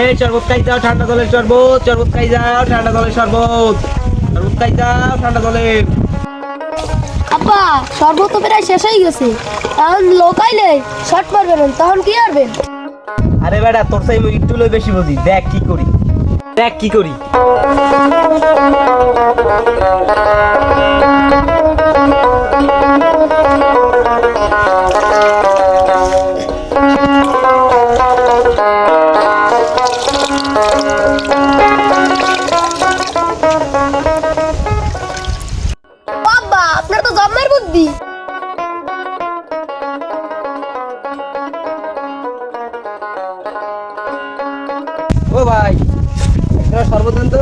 এই শরবত খাই যাও, ঠান্ডা জলের শরবত, শরবত খাই যাও, ঠান্ডা জলের শরবত, শরবত খাই যাও, ঠান্ডা জলের। আব্বা শরবত তো প্রায় শেষ হয়ে গেছে, এখন লোক আইলে শর্ট মারবেন তখন কি করবেন? আরে বেটা তোর সাই মুই একটু লই বেশি বুঝি, দেখ কি করি, দেখ কি করি। আব্বা আপনার তো জন্মের বুদ্ধি। ও ভাই একটা শরবত দেন তো।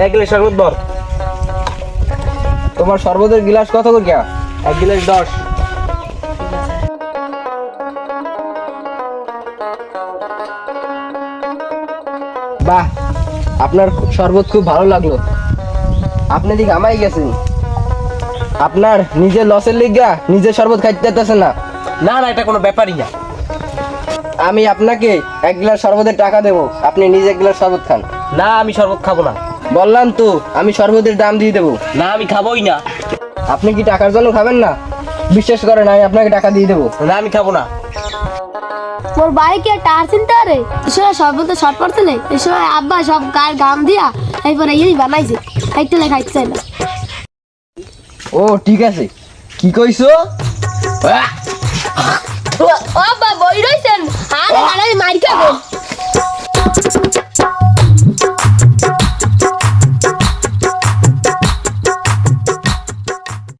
এক গ্লাস শরবত বল। তোমার শরবতের গ্লাস কত করে? এক গ্লাস 10। বাহ, আপনার শরবত খুব ভালো লাগলো। আপনি দিকে আমাই গেছেন, আপনার নিজের লসের লিগা নিজের শরবত খাইতে চাইতেছেন না। না না, এটা কোনো ব্যাপারই না। আমি আপনাকে এক গ্লাস শরবতের টাকা দেবো, আপনি নিজে এক গ্লাস শরবত খান। না, আমি শরবত খাবো না। বললাম তো আমি শরবতের দাম দিয়ে দেবো। না, আমি খাবোই না। আপনি কি টাকার জন্য খাবেন না? বিশ্বাস করেন আমি আপনাকে টাকা দিয়ে দেবো। না, আমি খাবো না। মোর বাইকে টার চিনতে আরে এসব শরবতে শর্ট পড়ছে না, এসব আব্বা সব গায়ের গাম দিয়া এরপরে এই বানাইছে, খাইতে লে খাইতে চাই না। ও ঠিক আছে, কি কইছো? ও আব্বা বই রইছেন, আরে আরে মাইর খাবো।